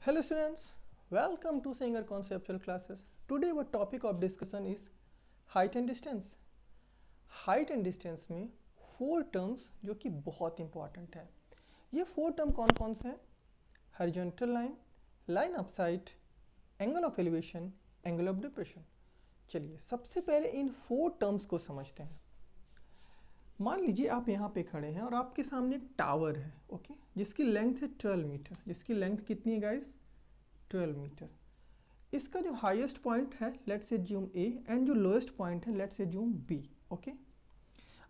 Hello students, welcome to Sanger Conceptual Classes. Today our topic of discussion is height and distance. Height and distance में 4 terms जो कि बहुत important है. ये 4 term कौन कौन से हैं? Horizontal line, line of site, angle of elevation, angle of depression. चलिए सबसे पहले इन 4 टर्म्स को समझते हैं. मान लीजिए आप यहाँ पे खड़े हैं और आपके सामने एक टावर है, ओके, जिसकी लेंथ है 12 मीटर. जिसकी लेंथ कितनी है गाइस? 12 मीटर. इसका जो हाईएस्ट पॉइंट है लेट्स एज्यूम ए एंड जो लोएस्ट पॉइंट है लेट्स एज्यूम बी. ओके,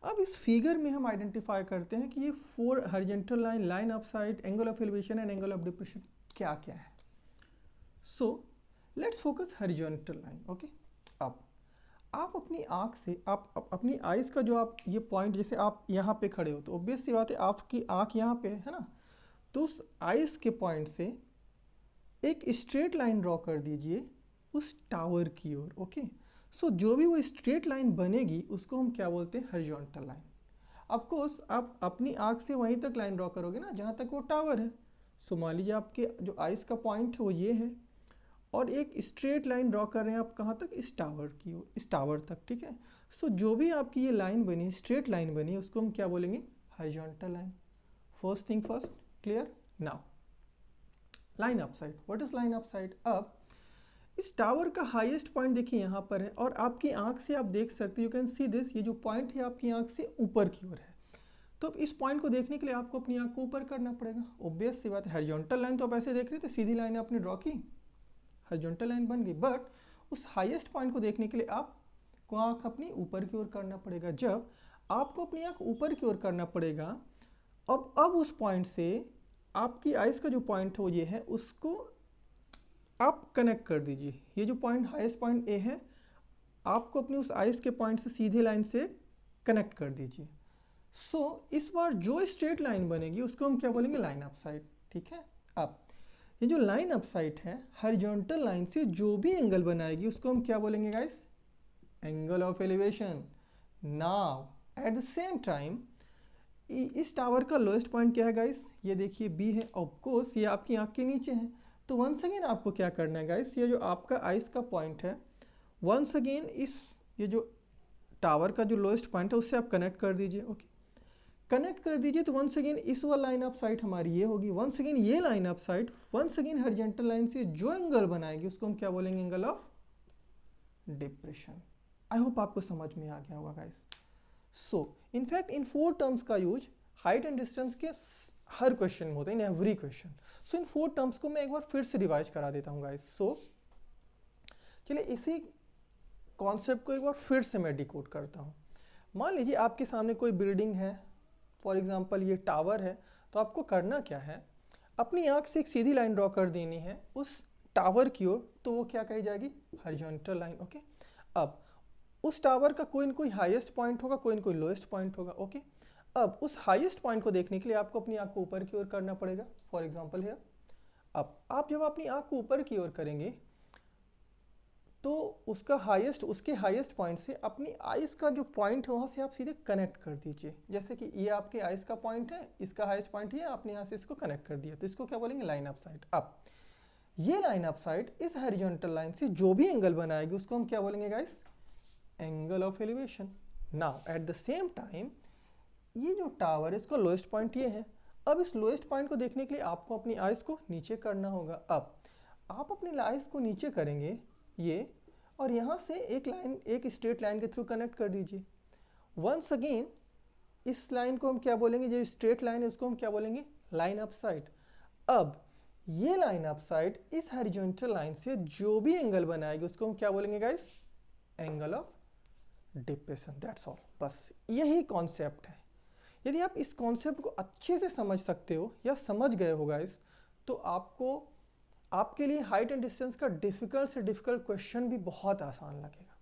अब इस फिगर में हम आइडेंटिफाई करते हैं कि ये 4 horizontal line, line of site, angle of elevation and angle of depression क्या क्या है. So let's focus horizontal line. Okay, अब आप अपनी आँख से आप अपनी आइज़ का जो आप ये पॉइंट, जैसे आप यहाँ पे खड़े हो तो ऑब्वियस सी बात है आपकी आँख यहाँ पे है ना, तो उस आइज़ के पॉइंट से एक स्ट्रेट लाइन ड्रॉ कर दीजिए उस टावर की ओर. ओके, सो जो भी वो स्ट्रेट लाइन बनेगी उसको हम क्या बोलते हैं? Horizontal line. ऑफकोर्स आप अपनी आँख से वहीं तक लाइन ड्रॉ करोगे ना जहाँ तक वो टावर है. सो मान लीजिए आपके जो आइज़ का पॉइंट है वो ये है और एक स्ट्रेट लाइन ड्रॉ कर रहे हैं आप कहाँ तक? इस टावर की ओर, इस टावर तक. ठीक है, सो जो भी आपकी ये लाइन बनी, स्ट्रेट लाइन बनी, उसको हम क्या बोलेंगे? Horizontal line. First thing first, clear. Now line of site. What is line of site? अब इस टावर का हाईएस्ट पॉइंट देखिए यहाँ पर है और आपकी आंख से आप देख सकते, यू कैन सी दिस, ये जो पॉइंट है आपकी आंख से ऊपर की ओर है. तो इस पॉइंट को देखने के लिए आपको अपनी आंख को ऊपर करना पड़ेगा. ऑब्वियस सी बात है, हॉरिजॉन्टल लाइन तो आप ऐसे देख रहे थे, सीधी लाइन आपने ड्रॉ की, हॉरिजॉन्टल लाइन बन गई. बट उस हाईएस्ट पॉइंट को देखने के लिए आपको आंख अपनी ऊपर की ओर करना पड़ेगा. जब आपको अपनी आंख ऊपर की ओर करना पड़ेगा, अब उस पॉइंट से आपकी आइज़ का जो पॉइंट है वो ये है, उसको आप कनेक्ट कर दीजिए. ये जो पॉइंट हाईएस्ट पॉइंट ए है, आपको अपनी उस आइज़ के पॉइंट से सीधी लाइन से कनेक्ट कर दीजिए. सो इस बार जो स्ट्रेट लाइन बनेगी उसको हम क्या बोलेंगे? Line of site. ठीक है, अब ये जो लाइन ऑफ साइट है हॉरिजॉन्टल लाइन से जो भी एंगल बनाएगी उसको हम क्या बोलेंगे guys? Angle of elevation. Now at the same time इस टावर का लोएस्ट पॉइंट क्या है गाइस? ये देखिए बी है. ऑफ कोर्स ये आपकी आंख के नीचे है. तो वंस अगेन आपको क्या करना है गाइस? ये जो आपका आइस का पॉइंट है, वंस अगेन ये जो टावर का जो लोएस्ट पॉइंट है उससे आप कनेक्ट कर दीजिए. ओके, कनेक्ट कर दीजिए तो वंस अगेन इस वाला लाइन ऑफ साइट हमारी ये होगी. वंस अगेन ये line of sight once again horizontal line से जो एंगल बनाएगी उसको हम क्या बोलेंगे? Angle of depression. I hope आपको समझ में आ गया होगा गाइस. सो इनफैक्ट इन 4 टर्म्स का यूज हाइट एंड डिस्टेंस के हर क्वेश्चन में होता है, इन एवरी क्वेश्चन. सो इन 4 टर्म्स को मैं एक बार फिर से रिवाइज करा देता हूँ गाइस. सो चलिए इसी कॉन्सेप्ट को एक बार फिर से मैं डिकोड करता हूँ. मान लीजिए आपके सामने कोई बिल्डिंग है, फॉर एग्जांपल ये टावर है. तो आपको करना क्या है? अपनी आँख से एक सीधी लाइन ड्रॉ कर देनी है उस टावर की ओर, तो वो क्या कही जाएगी? Horizontal line. ओके, अब उस टावर का कोई न कोई हाईएस्ट पॉइंट होगा, कोई न कोई लोएस्ट पॉइंट होगा. ओके, अब उस हाईएस्ट पॉइंट को देखने के लिए आपको अपनी आँख को ऊपर की ओर करना पड़ेगा. फॉर एग्जांपल है, अब आप जब अपनी आँख को ऊपर की ओर करेंगे तो उसके हाईएस्ट पॉइंट से अपनी आइज़ का जो पॉइंट है वहाँ से आप सीधे कनेक्ट कर दीजिए. जैसे कि ये आपके आइज़ का पॉइंट है, इसका हाईएस्ट पॉइंट ये, आपने यहाँ से इसको कनेक्ट कर दिया, तो इसको क्या बोलेंगे? Line of site. अब ये लाइन ऑफ साइट इस हॉरिजॉन्टल लाइन से जो भी एंगल बनाएगी उसको हम क्या बोलेंगे guys? Angle of elevation. Now at the same time ये जो टावर है इसका लोएस्ट पॉइंट ये है. अब इस लोएस्ट पॉइंट को देखने के लिए आपको अपनी आइज़ को नीचे करना होगा. अब आप अपनी आइज़ को नीचे करेंगे ये, और यहाँ से एक स्ट्रेट लाइन के थ्रू कनेक्ट कर दीजिए. वंस अगेन इस लाइन को हम क्या बोलेंगे? जो स्ट्रेट लाइन है उसको हम क्या बोलेंगे? Line of site. अब ये लाइन ऑफ साइट इस हॉरिजॉन्टल लाइन से जो भी एंगल बनाएगी उसको हम क्या बोलेंगे guys? Angle of depression. That's all. बस यही कॉन्सेप्ट है. यदि आप इस कॉन्सेप्ट को अच्छे से समझ सकते हो या समझ गए हो गाइस, तो आपके लिए हाइट एंड डिस्टेंस का डिफ़िकल्ट से डिफ़िकल्ट क्वेश्चन भी बहुत आसान लगेगा.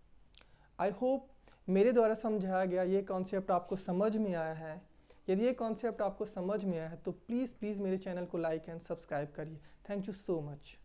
आई होप मेरे द्वारा समझाया गया ये कॉन्सेप्ट आपको समझ में आया है. यदि ये कॉन्सेप्ट आपको समझ में आया है तो प्लीज़ मेरे चैनल को लाइक एंड सब्सक्राइब करिए. Thank you so much.